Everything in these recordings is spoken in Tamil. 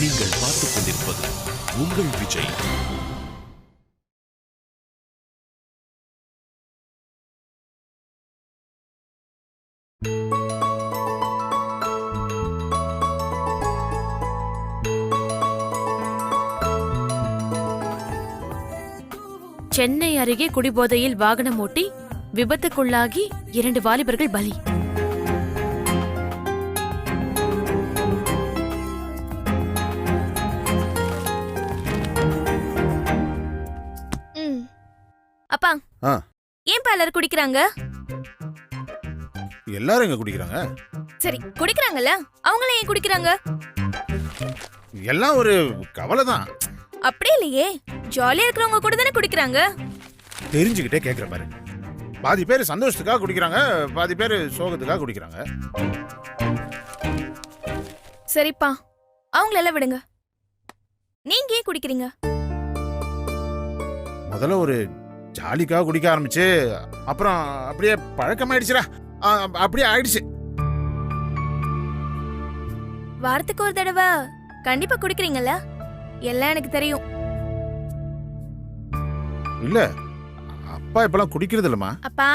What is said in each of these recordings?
நீங்கள் பார்த்துக் கொண்டிருப்பது உங்கள் விஜய். சென்னை அருகே குடிபோதையில் வாகனம் ஓட்டி விபத்துக்குள்ளாகி 2 வாலிபர்கள் பலி. அப்பா ஏன் எல்லாரும் குடிக்கிறாங்க? எல்லாரும் எங்க குடிக்கிறாங்க? சரி குடிக்கிறாங்கல்ல, அவங்கள ஏன் குடிக்கிறாங்க? எல்லாம் ஒரு கவலை தான். அப்படி இல்லையே, ஜாலியா இருக்கிறவங்க கூட தானே குடிக்கிறாங்க. தெரிஞ்சுக்கிட்டே கேக்குற பாரு. பாதி பேர் சந்தோஷத்துக்காக குடிக்கிறாங்க, பாதி பேர் சோகத்துக்காக குடிக்கிறாங்க. சரிப்பா, அவங்கள எல்லாம் விடுங்க. நீங்க ஏன் குடிக்கிறீங்க? முதல்ல ஒரு ஜாலிக்காக குடிக்க ஆரம்பிச்சு அப்புறம் அப்படியே பழக்கமாயிடுச்சுடா. அப்படியே ஆயிடுச்சு. வாரத்துக்கு ஒரு தடவை கண்டிப்பா குடிக்கிறீங்கல்ல? எல்லாம் எனக்கு தெரியும். இல்ல, அப்பா இப்பெல்லாம் குடிக்கிறது இல்லம்மா. அப்பா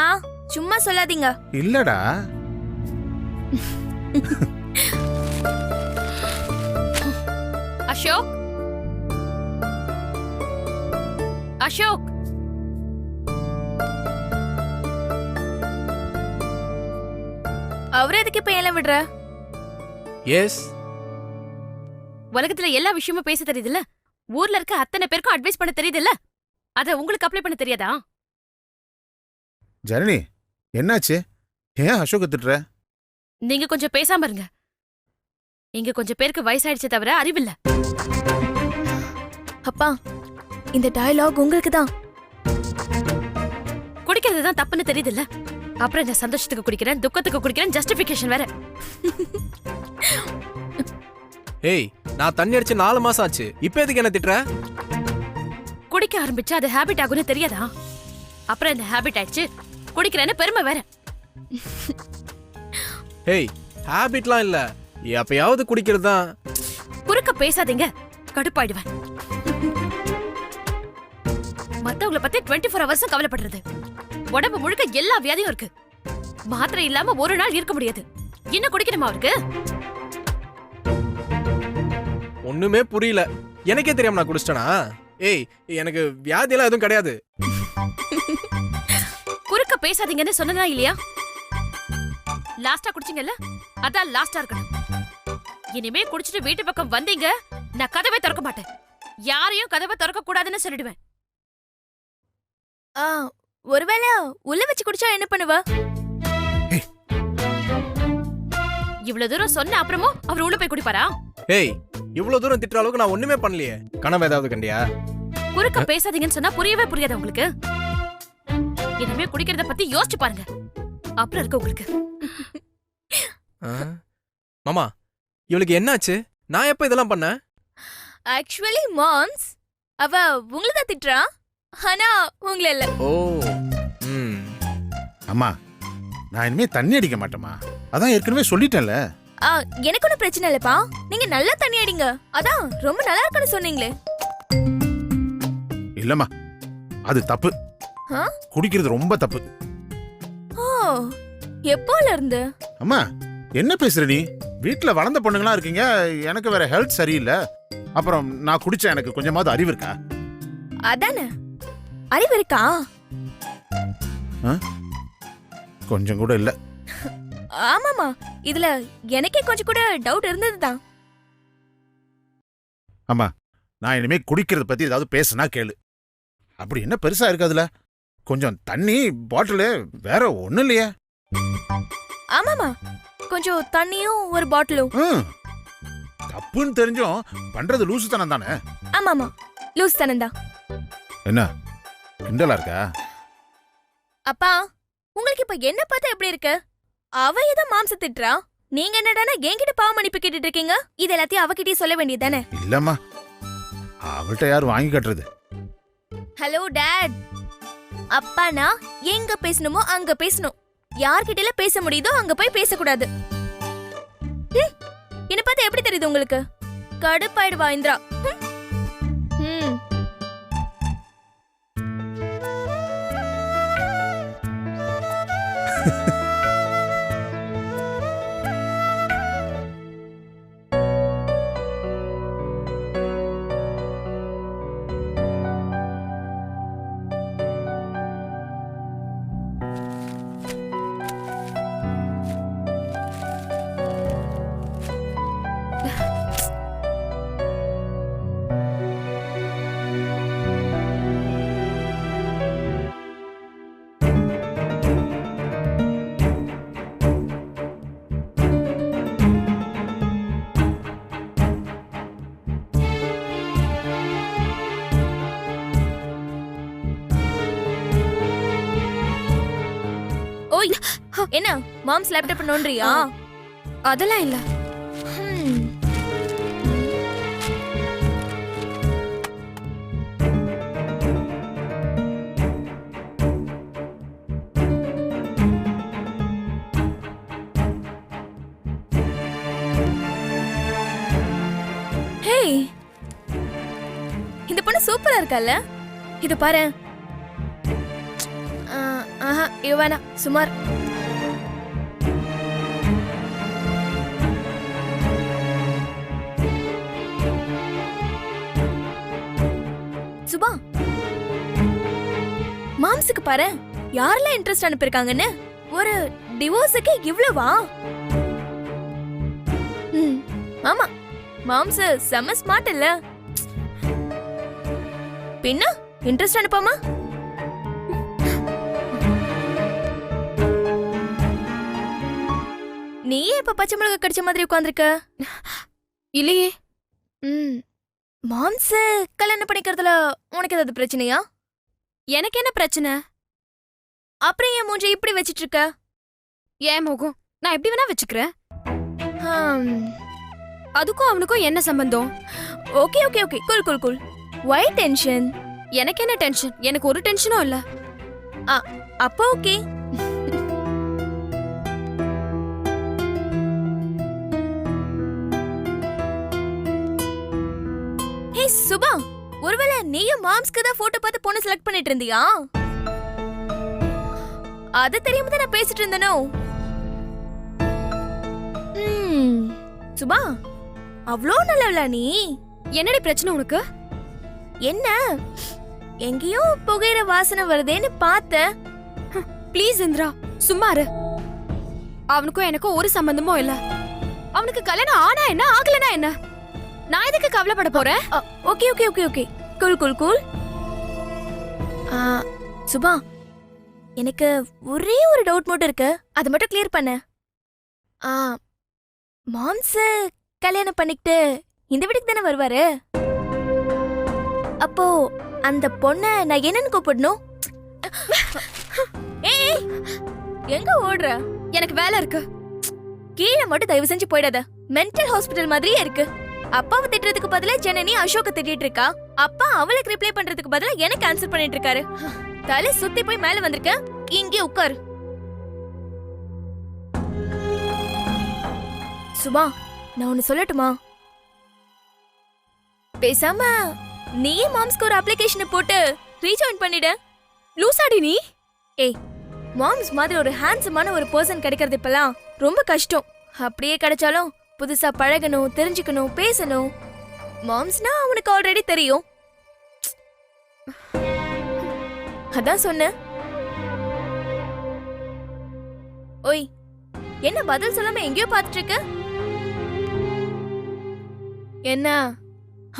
சும்மா சொல்லாதீங்க. இல்லடா. அசோக், அசோக், அவரே எதுக்கு இப்ப எல்லாம் விடுற? எஸ், உலகத்துல எல்லா விஷயமும் பேச தெரியுதுல்ல, ஊர்ல இருக்க அத்தனை பேருக்கும் அட்வைஸ் பண்ண தெரியுதுல்ல, அத உங்களுக்கு அப்ளை பண்ண தெரியாதா? ஜனனி, என்னாச்சு? ஏன் அசோக் திட்டுற? நீங்க கொஞ்சம் பேசாம இருங்க. இங்க கொஞ்சம் பேருக்கு வயசாயிடுச்சே தவிர அறிவில்ல. அப்பா, இந்த டயலாக் உங்களுக்கு தான். குடிக்கிறது தான் தப்புன்னு தெரியுதுல்ல, அப்புறம் இந்த சந்தோஷத்துக்கு குடிக்கிறேன், துக்கத்துக்கு குடிக்கிறேன், ஜஸ்டிபிகேஷன் வேற. ஏய், நான் தண்ணி அடிச்சு 4 மாசம் ஆச்சு, இப்ப எதுக்கு என்ன திட்டுற? குடிக்க ஆரம்பிச்சா அது ஹேபிட் ஆகும்னு தெரியாதா? அப்புறம் இந்த ஹேபிட் ஆயிடுச்சு, குடிக்கிறேன்னு பெருமை வேற. ஏய், ஹேபிட்லாம் இல்ல, எப்பயாவது குடிக்கிறது தான். குறுக்க பேசாதீங்க, கடுப்பாயிடுவேன். மத்தவங்கள பத்தி 24 hours கவலைப்படுறது. உடம்பு முழுக்க எல்லா வியாதியும் இருக்கு. மாத்திரை இல்லாம ஒரு நாள் இருக்க முடியாது. என்ன குடிக்கணுமா அவருக்கு? ஒண்ணுமே புரியல. எனக்கே தெரியாம நான் குடிச்சிட்டேனா? ஏய், எனக்கு வியாதி எல்லாம் எதுவும் கிடையாது. குறுக்க பேசாதீங்கன்னு சொன்னதா இல்லையா? லாஸ்டா குடிச்சீங்கல்ல, அதான் லாஸ்டா இருக்கணும். இனிமே குடிச்சிட்டு வீட்டு பக்கம் வந்தீங்க, நான் கதவை திறக்க மாட்டேன். யாரையும் கதவை திறக்க கூடாதுன்னு சொல்லிடுவேன். ஒருவேளை உள்ள வச்சு குடிச்சா என்ன பண்ணுவ? இவ்வளவு தூரம் சொன்ன அப்புறமும் அவர் உள்ள போய் குடிப்பாரா? ஏய், இவ்வளவு தூரம் திட்டுற அளவுக்கு நான் ஒண்ணுமே பண்ணலையே. கனவு ஏதாவது கண்டியா? குறுக்க பேசாதீங்கன்னு சொன்னா புரியவே புரியாது உங்களுக்கு. இனிமே குடிக்கிறத பத்தி யோசிச்சு பாருங்க, அப்புறம் இருக்கு உங்களுக்கு. மாமா, இவளுக்கு என்னாச்சு? நான் எப்ப இதெல்லாம் பண்ணேன்? ஆக்சுவலி மாம்ஸ், அவ உங்களை தான் திட்டுறா, ஆனா உங்களை இல்ல. ஓ, அம்மா, நான் இனிமே தண்ணி அடிக்க மாட்டேமா. அதான் ஏற்கனவே சொல்லிட்டேன்ல. எனக்கு ஒன்றும் பிரச்சனை இல்லப்பா, நீங்க நல்லா தண்ணி அடிங்க. அதான் ரொம்ப நல்லா இருக்குன்னு சொன்னீங்களே. இல்லம்மா, அது தப்பு. குடிக்கிறது ரொம்ப தப்பு. ஓ, எப்போல இருந்து? அம்மா, என்ன பேசுற நீ? வீட்டுல வளர்ந்த பொண்ணுங்களா இருக்கீங்க, எனக்கு வேற ஹெல்த் சரியில்லை. அப்புறம் நான் குடிச்சா எனக்கு கொஞ்சமாவது அறிவு இருக்கா? அதானே, அறிவு இருக்கா? கொஞ்சம் கூட இல்ல. ஆமாமா, இதுல எனக்கே கொஞ்சம் கூட டவுட் இருந்ததுதான். அம்மா, நான் இனிமே குடிக்கிறத பத்தி ஏதாவது பேசுனா கேளு. அப்படி என்ன பெருசா இருக்கு அதுல? கொஞ்சம் தண்ணி பாட்டிலு, வேற ஒண்ணும் இல்லையே. ஆமாமா, கொஞ்சம் தண்ணியும் ஒரு பாட்டிலும். தப்புன்னு தெரிஞ்சும் பண்றது லூசுத்தனம் தானே? ஆமாமா, லூஸ் தனம் தான். என்ன கிண்டலா இருக்கா? அப்பா, உங்களுக்கு இப்ப என்ன பார்த்தா எப்படி இருக்கு? அவ ஏதோ மாம்ச திட்டுறா, நீங்க என்னடானா என்கிட்ட பாவ மன்னிப்பு கேட்டுட்டு இருக்கீங்க. இது எல்லாத்தையும் அவகிட்டயே சொல்ல வேண்டியதானே? இல்லம்மா, அவள்கிட்ட யார் வாங்கி கட்டுறது? ஹலோ டாட், அப்பானா எங்க பேசணுமோ அங்க பேசணும். யார்கிட்ட பேச முடியுதோ அங்க போய் பேசக்கூடாது. என்ன பார்த்தா எப்படி தெரியுது உங்களுக்கு? கடுப்பாயிடுவா இந்திரா. ம். ஓய், என்ன மாம்ஸ் லேப்டாப் நோண்டுறியா? அதெல்லாம் இல்ல. ஹம். ஹேய், இந்த பொண்ணு சூப்பரா இருக்கல்ல? இது பாரு. ஆஹா, இது வேணாம், சுமார். சுபா, மாம்ஸுக்கு பாரு யாரெல்லாம் இன்ட்ரெஸ்ட் அனுப்பியிருக்காங்கன்னு. ஒரு டிவோர்ஸுக்கு இவ்வளவா? ஆமா, மாம்ஸ் செம ஸ்மார்ட் இல்ல? பின்ன இன்ட்ரெஸ்ட் அனுப்பாமா? நீயே இப்ப பச்சை மிளகா கடிச்ச மாதிரி உட்கார்ந்திருக்க. இல்லையே. மாம்ஸ் கல்யாணம் பண்ணிக்கிறதுல உனக்கு ஏதாவது பிரச்சனையா? எனக்கு என்ன பிரச்சனை? அப்புறம் ஏன் மூஞ்ச இப்படி வச்சிட்டு இருக்க? ஏன் முகம் நான் எப்படி வேணா வச்சுக்கிறேன். ஹம். அதுக்கும் அவனுக்கும் என்ன சம்பந்தம்? Okay okay okay, cool cool cool. Why tension? எனக்கு என்ன டென்ஷன்? எனக்கு ஒரு டென்ஷனும் இல்ல. அப்போ ஓகே. ஹே சுபா, ஒருவேளை நீயும் மாம்ஸ்க்கு தான் போட்டோ பார்த்து பொண்ணு செலக்ட் பண்ணிட்டு இருந்தியா? அது தெரியாம தான் நான் பேசிட்டு இருந்தனோ. சுபா, அவ்வளோ நல்லவளா நீ? என்னடி பிரச்சனை உனக்கு? என்ன எங்கேயோ புகையிற வாசனை வருதேன்னு பார்த்தேன். ப்ளீஸ் இந்திரா, சும்மா இரு. அவனுக்கும் எனக்கும் ஒரு சம்பந்தமும் இல்ல. அவனுக்கு கல்யாணம் ஆனா என்ன, ஆகலனா என்ன? நான் எதுக்கு கவலைப்பட போறேன்? Okay okay okay okay, cool cool cool. Subha, எனக்கு ஒரே ஒரு டவுட் மட்டும் இருக்கு, அது மட்டும் கிளியர் பண்ண. மாம்ஸ் கல்யாணம் பண்ணிக்கிட்டு இந்த வீட்டுக்கு தானே வருவாரு? அப்போ அந்த பொண்ணை நான் என்னன்னு கூப்பிடணும்? ஏய், எங்க ஓடுற? எனக்கு வேலை இருக்கு. கீழே மட்டும் தயவு செஞ்சு போயிடாத. மென்டல் ஹாஸ்பிடல் மாதிரியே இருக்கு. அப்பாவை திட்டுறதுக்கு பதிலா ஜனனி அசோக திட்டிட்டு இருக்கா. அப்பா அவளுக்கு ரிப்ளை பண்றதுக்கு பதிலா எனக்கு ஆன்சர் பண்ணிட்டு இருக்காரு. தலை சுத்தி போய் மேல வந்திருக்க, இங்கே உட்காரு. சுபா, நான் ஒன்னு சொல்லட்டுமா? பேசாம நீயே மாம்ஸ்க்கு ஒரு அப்ளிகேஷனை போட்டு ரீஜாயின் பண்ணிட. லூசாடி நீ? ஏய், மாம்ஸ் மாதிரி ஒரு ஹேண்ட்ஸமான ஒரு பர்சன் கிடைக்கிறது இப்பெல்லாம் ரொம்ப கஷ்டம். அப்படியே கிடைச்சாலும் புதுசா பழகணும், தெரிஞ்சுக்கணும், பேசணும். மாம்ஸ்னா அவனுக்கு ஆல்ரெடி தெரியும். அதான் சொன்ன. ஓய், என்ன பதில் சொல்லாம எங்கேயோ பார்த்துட்டு இருக்க? என்ன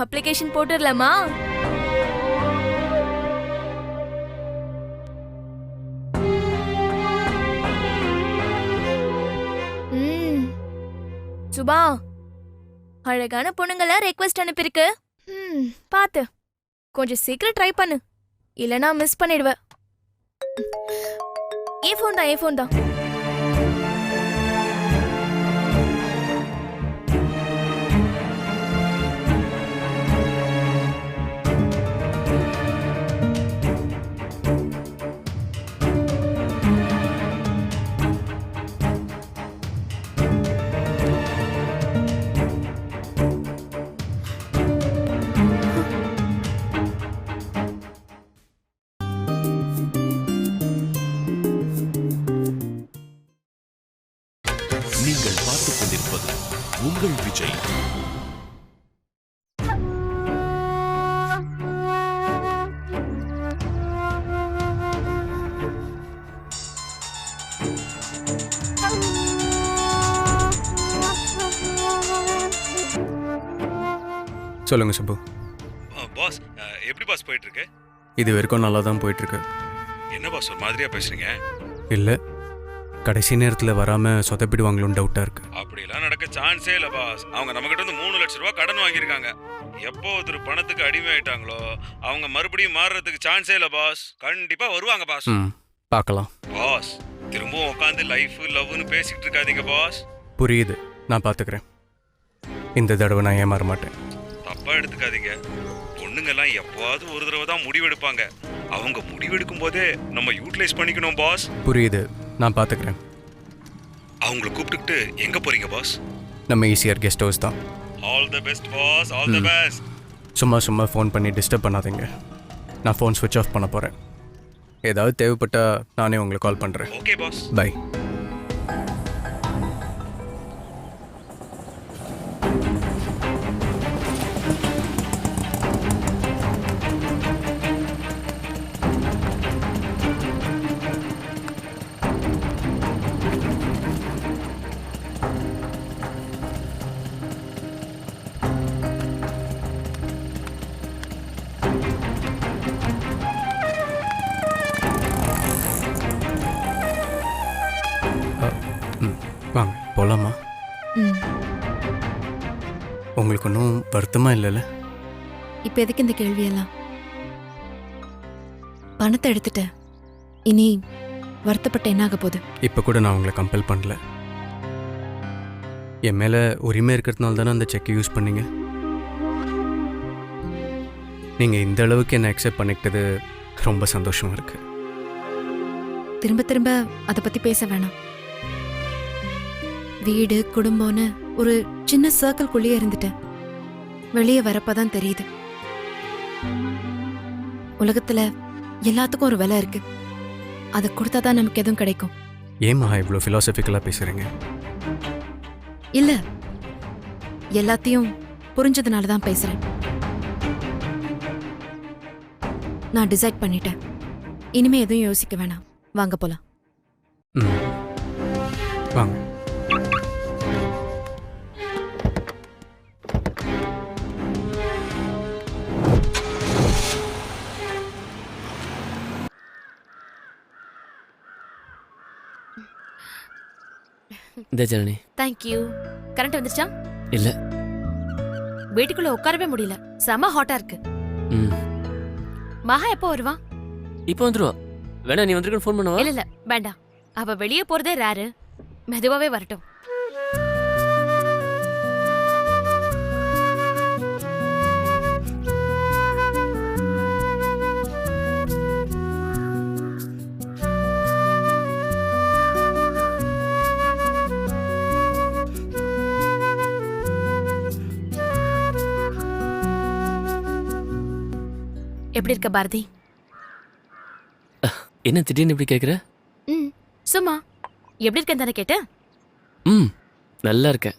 அப்ளிகேஷன் போட்டுடலாமா? சுபா, அழகான பொண்ணுங்கள ரெக்வெஸ்ட் அனுப்பிருக்கு. பாத்து கொஞ்சம் சீக்கிரம் ட்ரை பண்ணு, இல்லனா மிஸ் பண்ணிடுவ. ஏ ஃபோன் தான், ஏ ஃபோன் தான். சொல்லுங்கள் சுப்பு. பாஸ் எப்படி பாஸ் போயிட்டு இருக்கு? இது வரைக்கும் நல்லா தான் போயிட்டுருக்கு. என்ன பாஸ் ஒரு மாதிரியா பேசுறீங்க? இல்லை, கடைசி நேரத்தில் வராமல் சொதப்பிடுவாங்களோன்னு டவுட்டாக இருக்குது. அப்படிலாம் நடக்க சான்ஸே இல்லை பாஸ். அவங்க நம்ம கிட்ட இருந்து 3 லட்சம் ரூபாய் கடன் வாங்கியிருக்காங்க. எப்போ ஒருத்தர் பணத்துக்கு அடிமை ஆயிட்டாங்களோ அவங்க மறுபடியும் மாறுறதுக்கு சான்ஸே இல்லை பாஸ். கண்டிப்பா வருவாங்க பாஸ். பார்க்கலாம். பாஸ் திரும்பவும் உட்காந்து லைஃப் லவ்னு பேசிக்கிட்டு இருக்காதீங்க பாஸ். புரியுது, நான் பார்த்துக்கிறேன். இந்த தடவை நான் ஏமாற மாட்டேன். தப்பா எடுத்துக்காதீங்க. பொண்ணுங்கெல்லாம் எப்போவாவது ஒரு தடவை தான் முடிவெடுப்பாங்க. அவங்க முடிவெடுக்கும் போதே நம்ம யூட்டிலைஸ் பண்ணிக்கணும் பாஸ். புரியுது, நான் பார்த்துக்கிறேன். அவங்கள கூப்பிட்டுக்கிட்டு எங்க போறீங்க பாஸ்? நம்ம ஈஸியர் கெஸ்ட் ஹவுஸ் தான். All the best boss, all the best. சும்மா ஃபோன் பண்ணி டிஸ்டர்ப் பண்ணாதீங்க. நான் ஃபோன் ஸ்விட்ச் ஆஃப் பண்ண போகிறேன். ஏதாவது தேவைப்பட்டா நானே உங்களுக்கு கால் பண்ணுறேன். Okay boss. பை. வாங்க போகலாமா? உங்களுக்கு ஒன்றும் வருத்தமா இல்லைல்ல? இப்போ எதுக்கு இந்த கேள்வியெல்லாம்? பணத்தை எடுத்துட்டேன், இனி வருத்தப்பட்ட என்ன ஆக போகுது? இப்போ கூட நான் உங்களை கம்பல் பண்ணல. என் மேலே உரிமை இருக்கிறதுனால தானே அந்த செக்கை யூஸ் பண்ணீங்க. நீங்கள் இந்த அளவுக்கு என்னை அக்செப்ட் பண்ணிக்கிட்டது ரொம்ப சந்தோஷமாக இருக்கு. திரும்ப திரும்ப அதை பற்றி பேச வேணாம். வீடு குடும்பம்னு ஒரு சின்ன சர்க்கிள்குள்ளேயே இருந்துட்டேன். வெளியே வரப்பதான் தெரியுது, உலகத்துல எல்லாத்துக்கும் ஒரு விலை இருக்கு. அதை கொடுத்தாதான் நமக்கு எதுவும் கிடைக்கும். ஏம்மா இவ்வளோ ஃபிலாசபிக்கலாக பேசுகிறீங்க? இல்ல, எல்லாத்தையும் புரிஞ்சதுனால தான் பேசுறேன். நான் டிசைட் பண்ணிட்டேன். இனிமே எதுவும் யோசிக்க வேணாம். வாங்க போலாம். வாங்க. இந்த ஜனனி. தேங்க்யூ. கரண்ட் வந்துச்சா? இல்ல. வீட்டுக்குள்ள உட்காரவே முடியல, செம ஹாட்டா இருக்கு. மகா எப்போ வருவா? இப்போ வந்துருவா. வேணா நீ வந்திருக்கன்னு ஃபோன் பண்ணவா? இல்ல வேண்டாம், அவ வெளியே போறதே ரேரு. மெதுவாவே வரட்டும். எப்படி இருக்க பாரதி? என்ன திடீர்னு இப்படி கேட்குற? சும்மா எப்படி இருக்கேன்னு தானே கேட்டேன். நல்லா இருக்கேன்.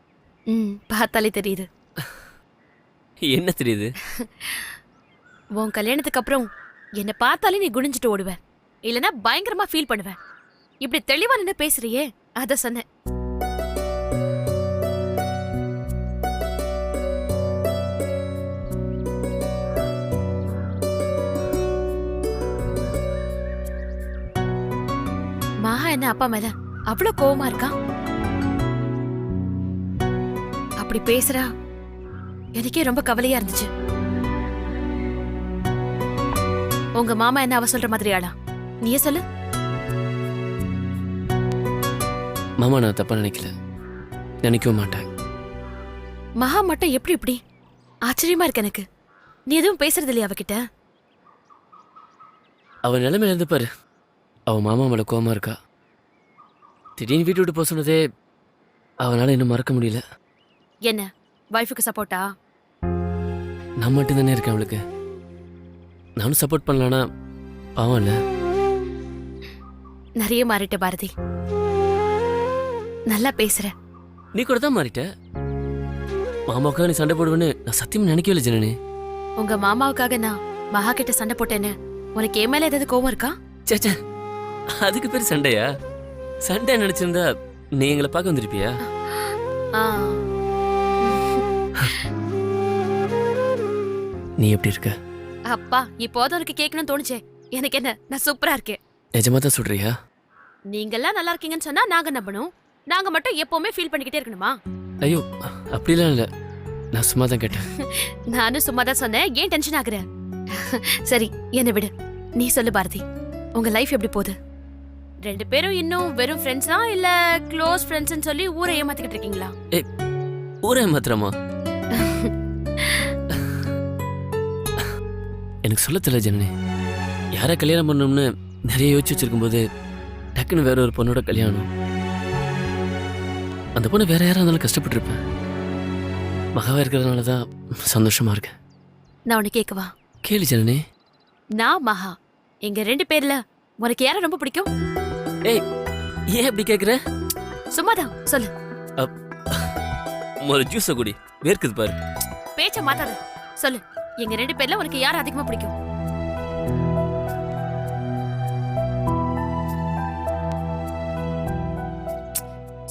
பார்த்தாலே தெரியுது. என்ன தெரியுது? உன் கல்யாணத்துக்கு அப்புறம் என்னை பார்த்தாலே நீ குனிஞ்சிட்டு ஓடுவ, இல்லைன்னா பயங்கரமா ஃபீல் பண்ணுவ. இப்படி தெளிவா நின்று பேசுறியே, அத சொன்னேன். மகா என்ன அப்பா மேல அவ்வளவு கோவமா இருக்கா? அப்படி பேசுறா, எனக்கே ரொம்ப கவலையா இருந்துச்சு. உங்க மாமா என்ன அவ சொல்ற மாதிரி ஆளா? நீயே சொல்லு. மாமா நான் தப்பா நினைக்கல, நினைக்கவும் மாட்டேன். மகா மட்டும் எப்படி இப்படி? ஆச்சரியமா இருக்கு எனக்கு. நீ எதுவும் பேசுறது இல்லையா அவகிட்ட? அவ நிலைமையில இருந்து பாரு, அவ மாமா மேல கோவமா இருக்கா. திடீர்னு வீட்டு விட்டு போக சொன்னதே அவனால இன்னும் மறக்க முடியல. என்ன வைஃபுக்கு சப்போர்ட்டா? நான் மட்டும் தானே இருக்கேன் அவளுக்கு. நானும் சப்போர்ட் பண்ணலானா பாவம் இல்ல. நிறைய மாறிட்ட பாரதி, நல்லா பேசுற. நீ கூட தான் மாறிட்ட. மாமாவுக்காக நீ சண்டை போடுவேன்னு நான் சத்தியமா நினைக்கவே இல்லை ஜனனி. உங்க மாமாவுக்காக நான் மகா கிட்ட சண்டை போட்டேன்னு உனக்கு என் மேல ஏதாவது கோவம் இருக்கா? சேச்சா, அதுக்கு பேர் சண்டையா? சண்டை நினைச்சிருந்தா நீ எங்களை பார்க்க வந்திருப்பியா? நீ எப்படி இருக்க? அப்பா இப்போதான் உனக்கு கேட்கணும்னு தோணுச்சே. எனக்கு என்ன, நான் சூப்பரா இருக்கேன். நிஜமா தான் சொல்றியா? நீங்கெல்லாம் நல்லா இருக்கீங்கன்னு சொன்னா நாங்க நம்பணும். நாங்க மட்டும் எப்பவுமே ஃபீல் பண்ணிக்கிட்டே இருக்கணுமா? ஐயோ அப்படிலாம் இல்லை, நான் சும்மா தான் கேட்டேன். நானும் சும்மா தான் சொன்னேன். ஏன் டென்ஷன் ஆகுற? சரி என்ன விடு. நீ சொல்லு பாரதி, உங்க லைஃப் எப்படி போகுது? 2 பேரும் இன்னும் வெறும் ஃப்ரெண்ட்ஸா இல்ல க்ளோஸ் ஃப்ரெண்ட்ஸ்னு சொல்லி ஊரை ஏமாத்திக்கிட்டு இருக்கீங்களா? ஊரே மாத்திரமா? எனக்கு சொல்ல தெரியல ஜனனி. யாரை கல்யாணம் பண்ணணும்னு நிறைய யோசிச்சு வச்சிருக்கும்போது டக்குன்னு வேற ஒரு பொண்ணோட கல்யாணம். அந்த பொண்ணு வேற யாரா இருந்தாலும் கஷ்டப்பட்டுருப்பேன். மகாவா இருக்கிறதுனால தான் சந்தோஷமா இருக்கேன். நான் உன்னை கேட்கவா? கேளு ஜனனி. நான் மகா, எங்க 2 பேர்ல உனக்கு யாரை ரொம்ப பிடிக்கும்? ஏய் ஏன் அப்படி கேக்குற? சும்மாதான் சொல்லு. ஒரு ஜூஸை குடி, வேர்க்குது பாரு. பேச்ச மாத்தாத, சொல்லு. எங்க 2 பேர்ல உனக்கு யாரை அதிகமா பிடிக்கும்?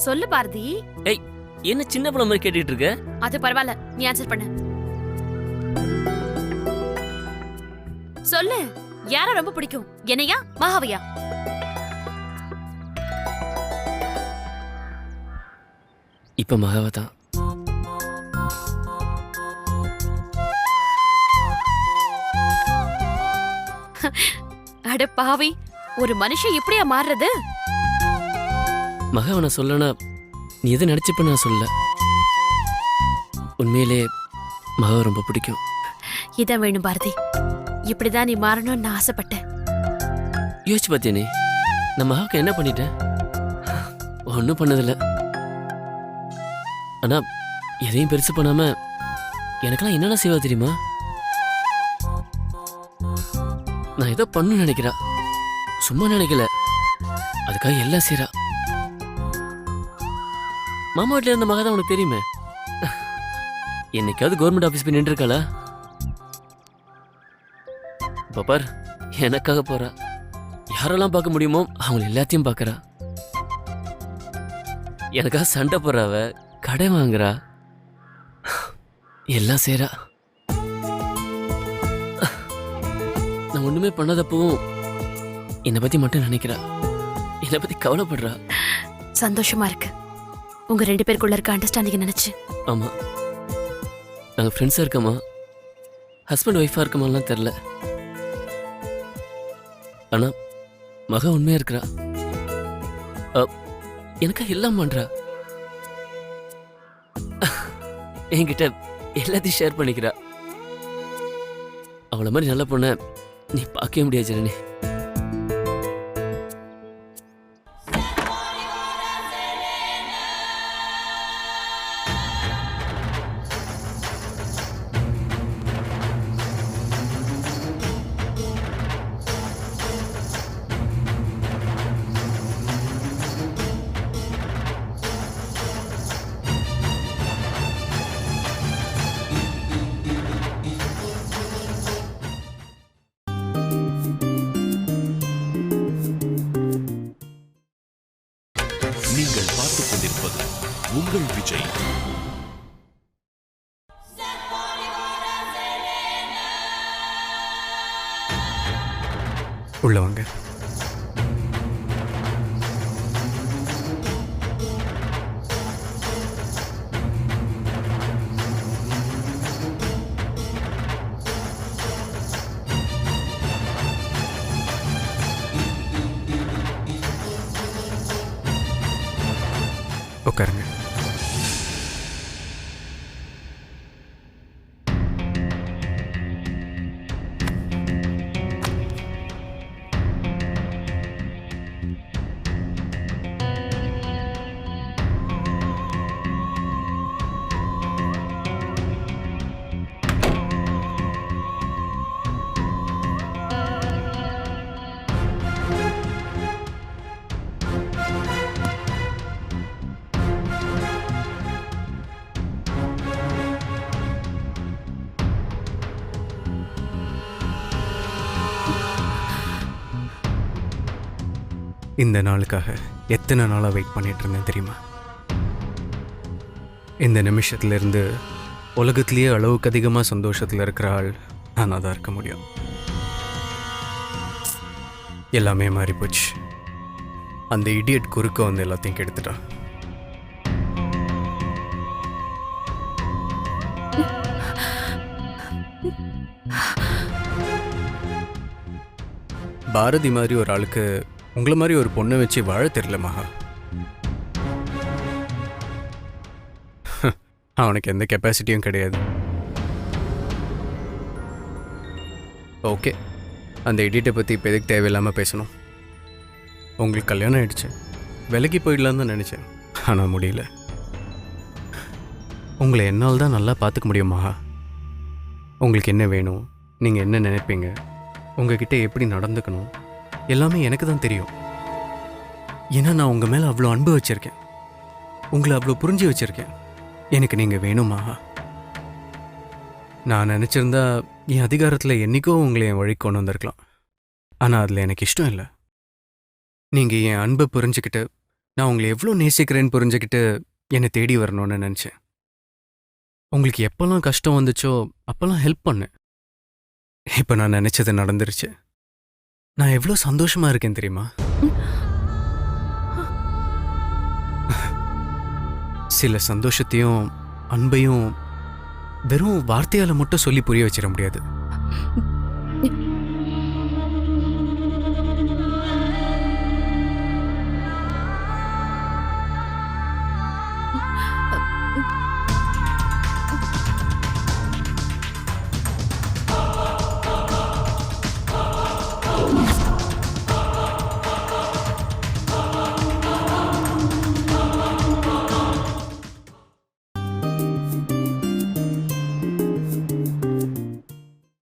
சொல்லு பாரதி. ஏய் என்ன சின்ன பிள்ளை மாதிரி கேட்டுட்டு இருக்க? அது பரவாயில்ல, நீ ஆன்சர் பண்ணு. சொல்லு, யார ரொம்ப பிடிக்கும்? என்னையா மகாவையா? இப்ப மகாவை தான். அட பாவி, ஒரு மனுஷன் இப்படியா மாறுறது? மகாவை நான் சொல்லனா நீ எதை நினைச்சுப்ப நான் சொல்ல. உண்மையிலே மகாவை ரொம்ப பிடிக்கும். இதான் வேணும் பாரதி. இப்படிதான் நீ மாறணும்னு நான் ஆசைப்பட்டேன். யோசிச்சு பார்த்தியா நீ? நான் மகாவுக்கு என்ன பண்ணிட்டேன்? ஒன்றும் பண்ணதில்லை. ஆனா எதையும் பெருசு பண்ணாம எனக்கெல்லாம் என்னென்ன செய்வா தெரியுமா? நான் ஏதோ பண்ணு நினைக்கிறா, சும்மா நினைக்கல, அதுக்காக எல்லாம் செய்றா. மாமா வீட்டில் இருந்த மகா தான் உனக்கு தெரியுமே. என்னைக்காவது கவர்மெண்ட் ஆஃபீஸ் போய் நின்று இருக்காளா? பாப்பார் எனக்காக போறா. யாரெல்லாம் பார்க்க முடியுமோ அவங்க எல்லாத்தையும் பார்க்கறா. எனக்காக சண்டை போடுறாவ, கடை வாங்குறா, எல்லாம் செய்றா. நான் ஒண்ணுமே பண்ணாதப்பவும் என்னை பத்தி மட்டும் நினைக்கிறா, என்னை பத்தி கவலைப்படுறா. சந்தோஷமா இருக்கு உங்க 2 பேருக்குள்ள இருக்க அண்டர்ஸ்டாண்டிங் நினைச்சு. ஆமா, நாங்க ஃப்ரெண்ட்ஸா இருக்கோமா, ஹஸ்பண்ட் ஒய்ஃபா இருக்கோமாலாம் தெரியல. ஆனா மகா உண்மையா இருக்கிறா. எனக்கா எல்லாம் பண்றா. என்கிட்ட எல்லாத்தையும் ஷேர் பண்ணிக்கிறா. அவளை மாதிரி நல்ல பொண்ண நீ பார்க்கவே முடியாது ஜனனி. நீங்கள் பார்த்துக் கொண்டிருப்பது உங்கள் விஜய். உள்ளவங்க உட்காருங்க. இந்த நாளுக்காக எத்தனை நாளாக வெயிட் பண்ணிட்டு இருந்தேன் தெரியுமா? இந்த நிமிஷத்துலேருந்து உலகத்திலேயே அளவுக்கு அதிகமாக சந்தோஷத்தில் இருக்கிற ஆள் நான் தான் இருக்க முடியும். எல்லாமே மாறி போச்சு. அந்த இடியட் குறுக்க வந்து எல்லாத்தையும் கெடுத்துட்டான். பாரதி மாதிரி ஒரு ஆளுக்கு உங்களை மாதிரி ஒரு பொண்ணை வச்சு வாழ தெரியல மகா. அவனுக்கு எந்த கெப்பாசிட்டியும் கிடையாது. ஓகே, அந்த எடிட்டை பற்றி இப்போ எதுக்கு தேவையில்லாமல் பேசணும்? உங்களுக்கு கல்யாணம் ஆயிடுச்சு, விலைக்கு போயிடலான்னு தான் நினச்சேன், ஆனால் முடியல. உங்களை என்னால் தான் நல்லா பார்த்துக்க முடியும் மகா. உங்களுக்கு என்ன வேணும், நீங்கள் என்ன நினைப்பீங்க, உங்ககிட்ட எப்படி நடந்துக்கணும், எல்லாமே எனக்கு தான் தெரியும். ஏன்னா நான் உங்கள் மேலே அவ்வளோ அன்பு வச்சுருக்கேன், உங்களை அவ்வளோ புரிஞ்சு வச்சுருக்கேன். எனக்கு நீங்கள் வேணுமா? நான் நினச்சிருந்தா என் அதிகாரத்தில் என்றைக்கோ உங்களை என் வழி கொண்டு வந்திருக்கலாம். ஆனால் அதில் எனக்கு இஷ்டம் இல்லை. நீங்கள் என் அன்பை புரிஞ்சுக்கிட்டு, நான் உங்களை எவ்வளோ நேசிக்கிறேன்னு புரிஞ்சுக்கிட்டு என்னை தேடி வரணும்னு நினச்சேன். உங்களுக்கு எப்போல்லாம் கஷ்டம் வந்துச்சோ அப்போல்லாம் ஹெல்ப் பண்ணேன். இப்போ நான் நினச்சது நடந்துருச்சு. நான் எவ்வளோ சந்தோஷமாக இருக்கேன் தெரியுமா? சில சந்தோஷத்தையும் அன்பையும் வெறும் வார்த்தையால் மட்டும் சொல்லி புரிய வச்சிட முடியாது.